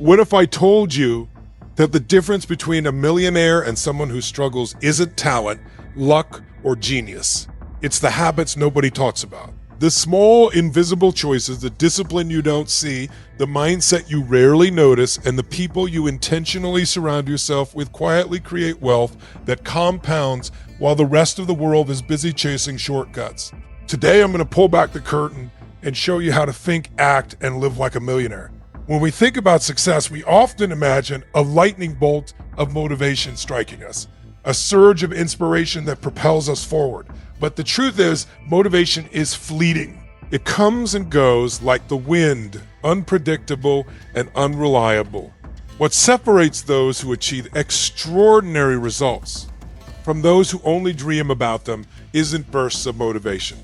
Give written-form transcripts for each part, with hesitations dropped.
What if I told you that the difference between a millionaire and someone who struggles isn't talent, luck, or genius? It's the habits nobody talks about. The small, invisible choices, the discipline you don't see, the mindset you rarely notice, and the people you intentionally surround yourself with quietly create wealth that compounds while the rest of the world is busy chasing shortcuts. Today, I'm going to pull back the curtain and show you how to think, act, and live like a millionaire. When we think about success, we often imagine a lightning bolt of motivation striking us, a surge of inspiration that propels us forward. But the truth is, motivation is fleeting. It comes and goes like the wind, unpredictable and unreliable. What separates those who achieve extraordinary results from those who only dream about them isn't bursts of motivation.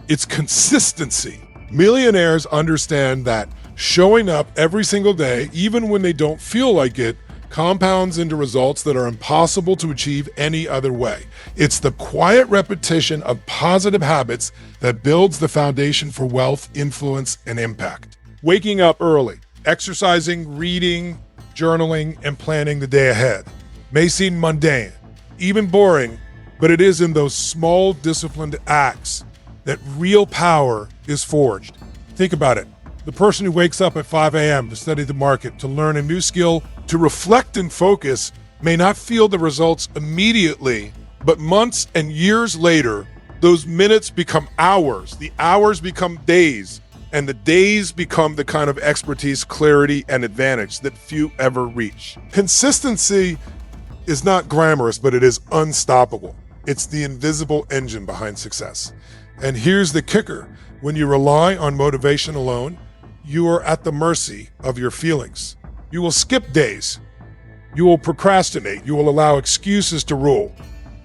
It's consistency. Millionaires understand that showing up every single day, even when they don't feel like it, compounds into results that are impossible to achieve any other way. It's the quiet repetition of positive habits that builds the foundation for wealth, influence, and impact. Waking up early, exercising, reading, journaling, and planning the day ahead may seem mundane, even boring, but it is in those small, disciplined acts that real power is forged. Think about it. The person who wakes up at 5 a.m. to study the market, to learn a new skill, to reflect and focus, may not feel the results immediately, but months and years later, those minutes become hours, the hours become days, and the days become the kind of expertise, clarity, and advantage that few ever reach. Consistency is not glamorous, but it is unstoppable. It's the invisible engine behind success. And here's the kicker. When you rely on motivation alone, you are at the mercy of your feelings. You will skip days. You will procrastinate. You will allow excuses to rule.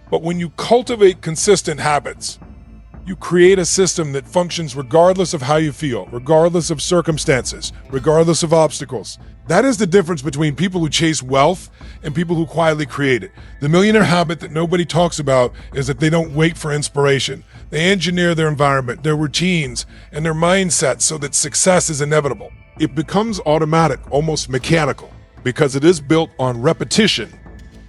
But when you cultivate consistent habits, you create a system that functions regardless of how you feel, regardless of circumstances, regardless of obstacles. That is the difference between people who chase wealth and people who quietly create it. The millionaire habit that nobody talks about is that they don't wait for inspiration. They engineer their environment, their routines, and their mindset so that success is inevitable. It becomes automatic, almost mechanical, because it is built on repetition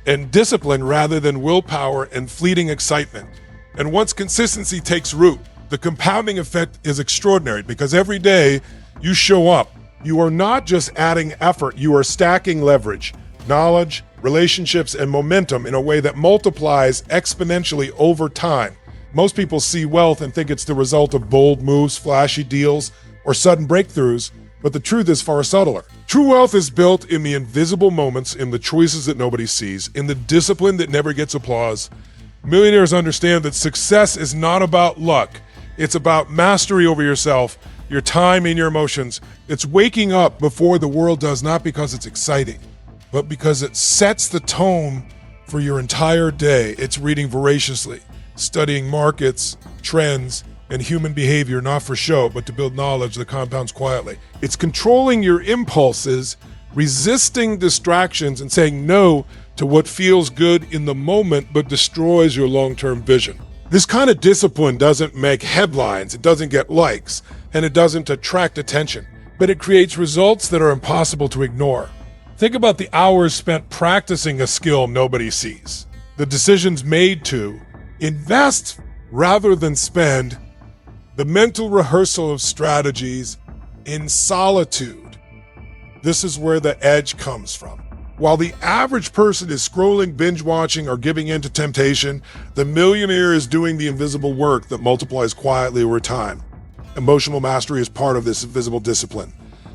and discipline rather than willpower and fleeting excitement. And once consistency takes root, the compounding effect is extraordinary because every day you show up, you are not just adding effort, you are stacking leverage, knowledge, relationships, and momentum in a way that multiplies exponentially over time. Most people see wealth and think it's the result of bold moves, flashy deals, or sudden breakthroughs, but the truth is far subtler. True wealth is built in the invisible moments, in the choices that nobody sees, in the discipline that never gets applause. Millionaires understand that success is not about luck. It's about mastery over yourself, your time, and your emotions. It's waking up before the world does, not because it's exciting, but because it sets the tone for your entire day. It's reading voraciously, studying markets, trends, and human behavior, not for show, but to build knowledge that compounds quietly. It's controlling your impulses, resisting distractions, and saying no to what feels good in the moment but destroys your long-term vision. This kind of discipline doesn't make headlines, it doesn't get likes, and it doesn't attract attention, but it creates results that are impossible to ignore. Think about the hours spent practicing a skill nobody sees, the decisions made to invest rather than spend, the mental rehearsal of strategies in solitude. This is where the edge comes from. While the average person is scrolling, binge watching, or giving in to temptation, the millionaire is doing the invisible work that multiplies quietly over time. Emotional mastery is part of this invisible discipline.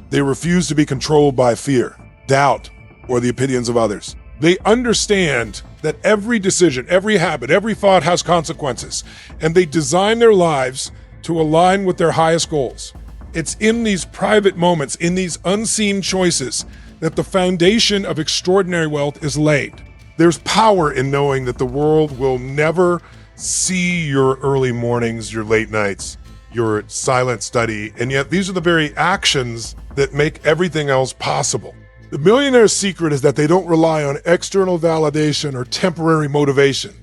They refuse to be controlled by fear, doubt, or the opinions of others. They understand that every decision, every habit, every thought has consequences, and they design their lives to align with their highest goals. It's in these private moments, in these unseen choices, that the foundation of extraordinary wealth is laid. There's power in knowing that the world will never see your early mornings, your late nights, your silent study, and yet these are the very actions that make everything else possible. The millionaire's secret is that they don't rely on external validation or temporary motivation.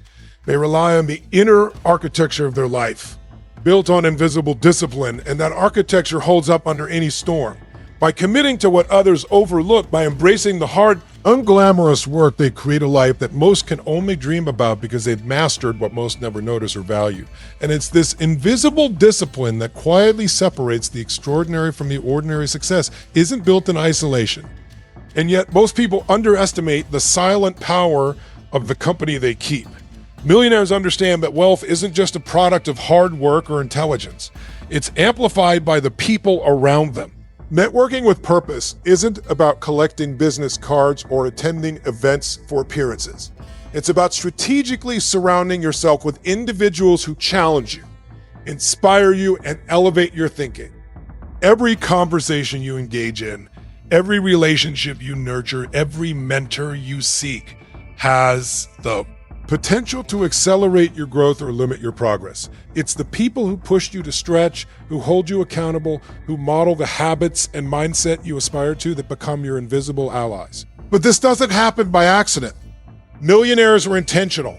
They rely on the inner architecture of their life, built on invisible discipline, and that architecture holds up under any storm. By committing to what others overlook, by embracing the hard, unglamorous work, they create a life that most can only dream about because they've mastered what most never notice or value. And it's this invisible discipline that quietly separates the extraordinary from the ordinary. Success isn't built in isolation. And yet most people underestimate the silent power of the company they keep. Millionaires understand that wealth isn't just a product of hard work or intelligence. It's amplified by the people around them. Networking with purpose isn't about collecting business cards or attending events for appearances. It's about strategically surrounding yourself with individuals who challenge you, inspire you, and elevate your thinking. Every conversation you engage in, every relationship you nurture, every mentor you seek has the potential to accelerate your growth or limit your progress. It's the people who push you to stretch, who hold you accountable, who model the habits and mindset you aspire to that become your invisible allies. But this doesn't happen by accident. Millionaires are intentional.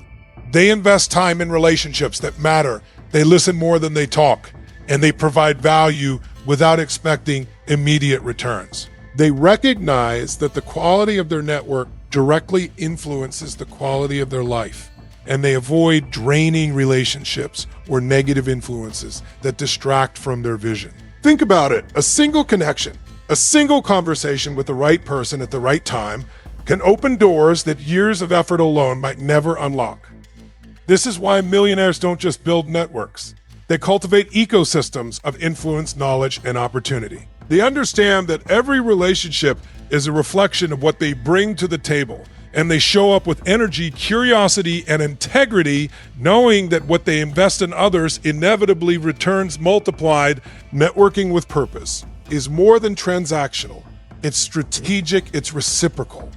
They invest time in relationships that matter. They listen more than they talk, and they provide value without expecting immediate returns. They recognize that the quality of their network directly influences the quality of their life, and they avoid draining relationships or negative influences that distract from their vision. Think about it. A single connection, a single conversation with the right person at the right time can open doors that years of effort alone might never unlock. This is why millionaires don't just build networks. They cultivate ecosystems of influence, knowledge, and opportunity. They understand that every relationship is a reflection of what they bring to the table, and they show up with energy, curiosity, and integrity, knowing that what they invest in others inevitably returns multiplied. Networking with purpose is more than transactional. It's strategic, it's reciprocal,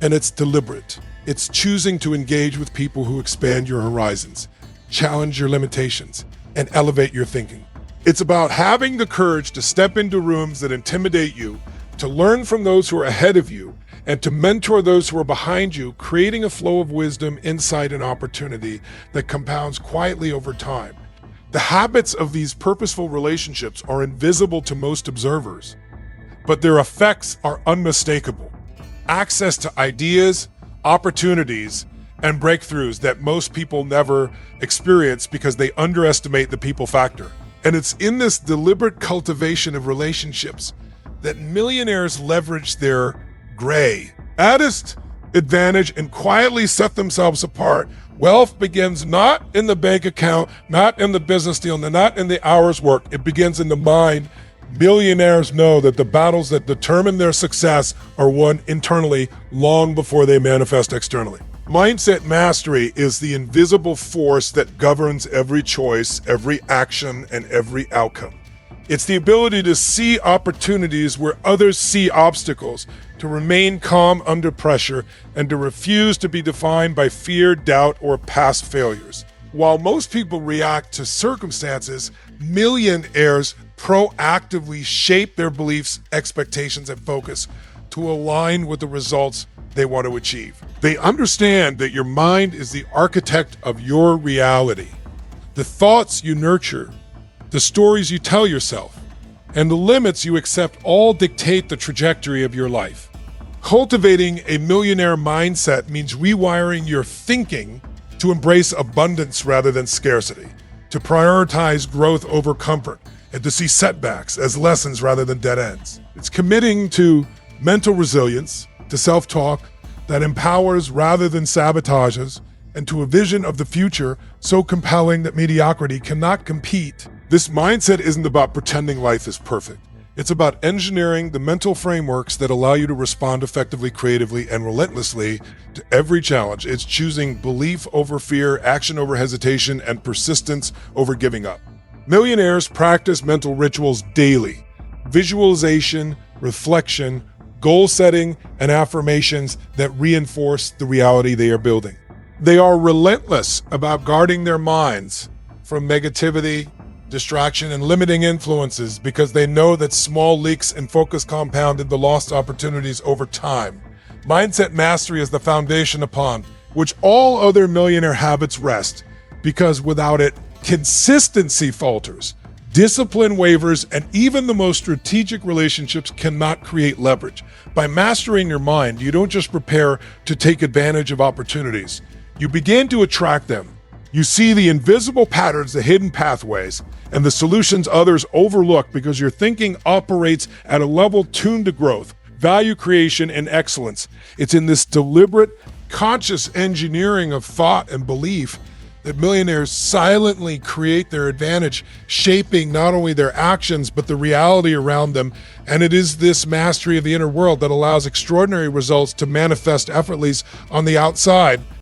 and it's deliberate. It's choosing to engage with people who expand your horizons, challenge your limitations, and elevate your thinking. It's about having the courage to step into rooms that intimidate you, to learn from those who are ahead of you, and to mentor those who are behind you, creating a flow of wisdom, insight, and opportunity that compounds quietly over time. The habits of these purposeful relationships are invisible to most observers, but their effects are unmistakable. Access to ideas, opportunities, and breakthroughs that most people never experience because they underestimate the people factor. And it's in this deliberate cultivation of relationships that millionaires leverage their greatest advantage and quietly set themselves apart. Wealth begins not in the bank account, not in the business deal, not in the hours worked. It begins in the mind. Millionaires know that the battles that determine their success are won internally long before they manifest externally. Mindset mastery is the invisible force that governs every choice, every action, and every outcome. It's the ability to see opportunities where others see obstacles, to remain calm under pressure, and to refuse to be defined by fear, doubt, or past failures. While most people react to circumstances, millionaires proactively shape their beliefs, expectations, and focus to align with the results they want to achieve. They understand that your mind is the architect of your reality. The thoughts you nurture, the stories you tell yourself, and the limits you accept all dictate the trajectory of your life. Cultivating a millionaire mindset means rewiring your thinking to embrace abundance rather than scarcity, to prioritize growth over comfort, and to see setbacks as lessons rather than dead ends. It's committing to mental resilience, to self-talk that empowers rather than sabotages, and to a vision of the future so compelling that mediocrity cannot compete. This mindset isn't about pretending life is perfect. It's about engineering the mental frameworks that allow you to respond effectively, creatively, and relentlessly to every challenge. It's choosing belief over fear, action over hesitation, and persistence over giving up. Millionaires practice mental rituals daily: visualization, reflection, goal setting, and affirmations that reinforce the reality they are building. They are relentless about guarding their minds from negativity, distraction, and limiting influences because they know that small leaks in focus compound into lost opportunities over time. Mindset mastery is the foundation upon which all other millionaire habits rest, because without it, consistency falters, Discipline wavers, and even the most strategic relationships cannot create leverage. By mastering your mind, you don't just prepare to take advantage of opportunities. You begin to attract them. You see the invisible patterns, the hidden pathways, and the solutions others overlook because your thinking operates at a level tuned to growth, value creation, and excellence. It's in this deliberate, conscious engineering of thought and belief that millionaires silently create their advantage, shaping not only their actions, but the reality around them. And it is this mastery of the inner world that allows extraordinary results to manifest effortlessly on the outside.